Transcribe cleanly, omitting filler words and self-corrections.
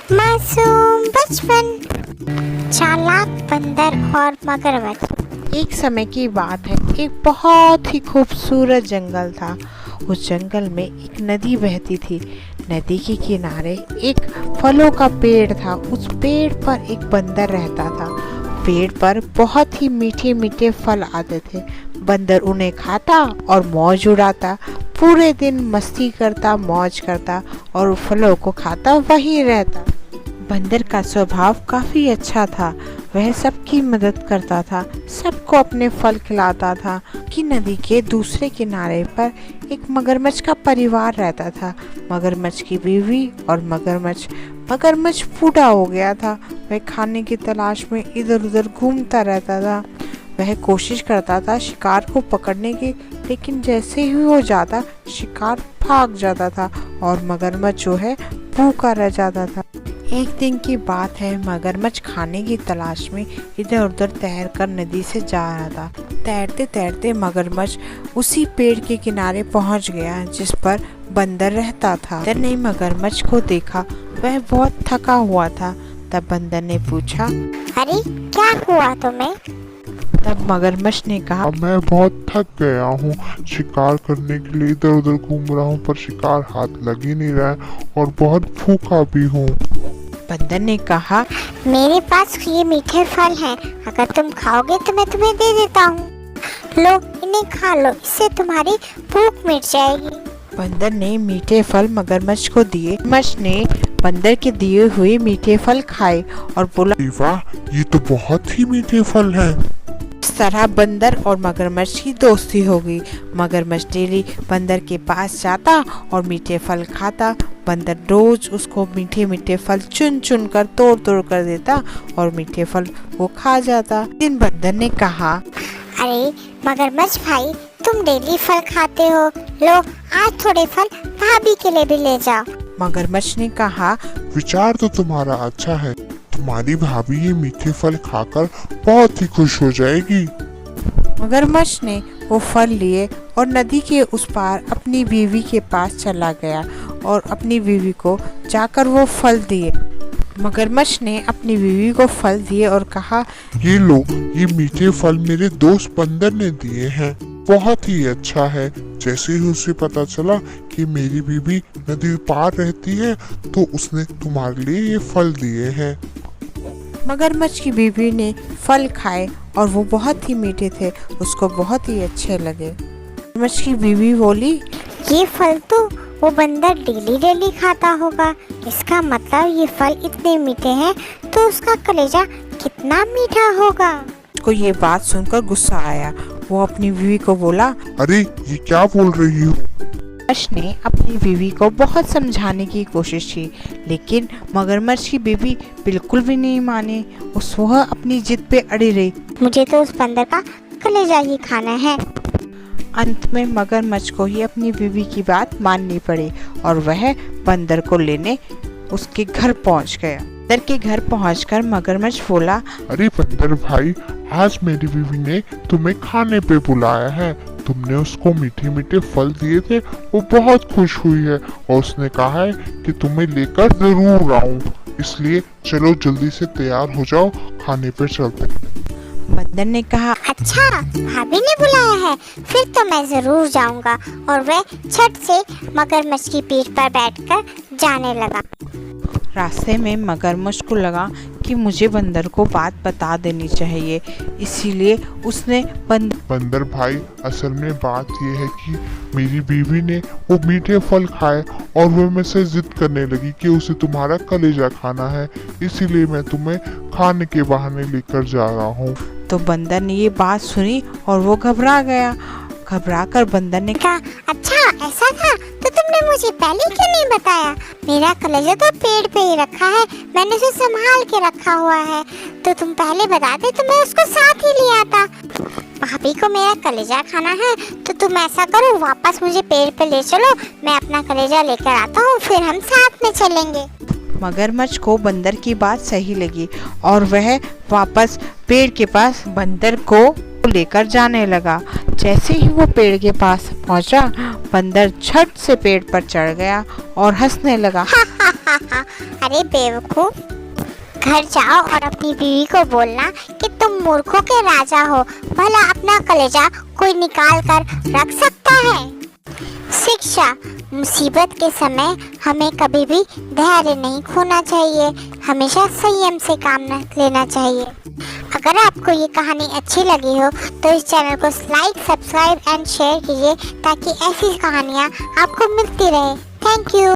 मासूम बचपन, चालाक बंदर और मगरमच्छ। एक समय की बात है, एक बहुत ही खूबसूरत जंगल था। उस जंगल में एक नदी बहती थी। नदी के किनारे एक फलों का पेड़ था। उस पेड़ पर एक बंदर रहता था। पेड़ पर बहुत ही मीठे मीठे फल आते थे। बंदर उन्हें खाता और मौज उड़ाता। पूरे दिन मस्ती करता, मौज करता और फलों को खाता वहीं रहता। बंदर का स्वभाव काफ़ी अच्छा था। वह सबकी मदद करता था, सबको अपने फल खिलाता था। कि नदी के दूसरे किनारे पर एक मगरमच्छ का परिवार रहता था। मगरमच्छ की बीवी और मगरमच्छ बूढ़ा हो गया था। वह खाने की तलाश में इधर उधर घूमता रहता था। वह कोशिश करता था शिकार को पकड़ने की, लेकिन जैसे ही वो जाता शिकार भाग जाता था और मगरमच्छ जो है भूखा रह जाता था। एक दिन की बात है, मगरमच्छ खाने की तलाश में इधर उधर तैर कर नदी से जा रहा था। तैरते तैरते मगरमच्छ उसी पेड़ के किनारे पहुंच गया जिस पर बंदर रहता था। बंदर ने मगरमच्छ को देखा, वह बहुत थका हुआ था। तब बंदर ने पूछा, अरे क्या हुआ तुम्हें? तब मगरमच्छ ने कहा, मैं बहुत थक गया हूँ। शिकार करने के लिए इधर उधर घूम रहा हूँ पर शिकार हाथ लग ही नहीं रहा है और बहुत भूखा भी हूँ। बंदर ने कहा, मेरे पास ये मीठे फल हैं, अगर तुम खाओगे तो मैं तुम्हें दे देता हूँ। लो इन्हें खा लो, इससे तुम्हारी भूख मिट जाएगी। बंदर ने मीठे फल मगरमच्छ को दिए। मगरमच्छ ने बंदर के दिए हुए मीठे फल खाए और बोला, वाह, ये तो बहुत ही मीठे फल हैं। इस तरह बंदर और मगरमच्छ की दोस्ती हो गई। मगरमच्छ डेली बंदर के पास जाता और मीठे फल खाता। बंदर रोज उसको मीठे मीठे फल चुन चुन कर तोड़ तोड़ कर देता और मीठे फल वो खा जाता। एक दिन बंदर ने कहा, अरे मगरमच्छ भाई, तुम डेली फल खाते हो, लो आज थोड़े फल भाभी के लिए भी ले जाओ। मगरमच्छ ने कहा, विचार तो तुम्हारा अच्छा है, तुम्हारी भाभी ये मीठे फल खाकर बहुत ही खुश हो जाएगी। मगरमच्छ ने वो फल लिए और नदी के उस पार अपनी बीवी के पास चला गया और अपनी बीवी को जाकर वो फल दिए। मगरमच्छ ने अपनी बीवी को फल दिए और कहा, ये लो, ये मीठे फल मेरे दोस्त बंदर ने दिए हैं, बहुत ही अच्छा है। जैसे ही उसे पता चला कि मेरी बीवी नदी पार रहती है तो उसने तुम्हारे लिए ये फल दिए हैं। मगरमच्छ की बीवी ने फल खाए और वो बहुत ही मीठे थे, उसको बहुत ही अच्छे लगे। मगरमच्छ की बीवी बोली, ये फल तो वो बंदर डेली डेली खाता होगा, इसका मतलब ये फल इतने मीठे हैं तो उसका कलेजा कितना मीठा होगा। उसको ये बात सुनकर गुस्सा आया। वो अपनी बीवी को बोला, अरे ये क्या बोल रही हो? मगरमच्छ ने अपनी बीवी को बहुत समझाने की कोशिश की, लेकिन मगरमच्छ की बीवी बिल्कुल भी नहीं मानी। वह अपनी जिद पे अड़ी रही। मुझे तो उस बंदर का कलेजा ही खाना है। अंत में मगरमच्छ को ही अपनी बीवी की बात माननी पड़ी और वह बंदर को लेने उसके घर पहुंच गया। बंदर के घर पहुंचकर मगरमच्छ बोला, अरे बंदर भाई, आज मेरी बीवी ने तुम्हें खाने पे बुलाया है। तुमने उसको मीठे मीठे फल दिए थे, वो बहुत खुश हुई है और उसने कहा है कि तुम्हें लेकर जरूर आऊं। इसलिए चलो जल्दी से तैयार हो जाओ, खाने पे चलते हैं। बंदर ने कहा, अच्छा भाभी ने बुलाया है, फिर तो मैं जरूर जाऊंगा। और वह झट से मगरमच्छ की पीठ पर बैठकर जाने लगा। रास्ते में मगरमच्छ को लगा कि मुझे बंदर को बात बता देनी चाहिए, इसीलिए उसने बंदर भाई, असल में बात ये है कि मेरी बीवी ने वो मीठे फल खाए और वो मुझसे जिद करने लगी कि उसे तुम्हारा कलेजा खाना है, इसीलिए मैं तुम्हें खाने के बहाने लेकर जा रहा हूँ। तो बंदर ने ये बात सुनी और वो घबरा गया। घबरा कर बंदर ने कहा, अच्छा ऐसा था, तो तुमने मुझे पहले क्यों नहीं बताया? मेरा कलेजा तो पेड़ पे ही रखा है, मैंने उसे संभाल के रखा हुआ है, तो तुम पहले बताते तो मैं उसको साथ ही ले आता। भाभी को मेरा कलेजा खाना है तो तुम ऐसा करो, वापस मुझे पेड़ पे ले चलो, मैं अपना कलेजा लेकर आता हूँ, फिर हम साथ में चलेंगे। मगरमच्छ को बंदर की बात सही लगी और वह वापस पेड़ के पास बंदर को लेकर जाने लगा। जैसे ही वो पेड़ के पास पहुंचा, बंदर झट से पेड़ पर चढ़ गया और हंसने लगा। अरे बेवकूफ, घर जाओ और अपनी बीवी को बोलना कि तुम मूर्खों के राजा हो, भला अपना कलेजा कोई निकाल कर रख सकता है। शिक्षा, मुसीबत के समय हमें कभी भी धैर्य नहीं खोना चाहिए, हमेशा संयम से काम लेना चाहिए। अगर आपको ये कहानी अच्छी लगी हो तो इस चैनल को लाइक, सब्सक्राइब एंड शेयर कीजिए ताकि ऐसी कहानियाँ आपको मिलती रहे। Thank you.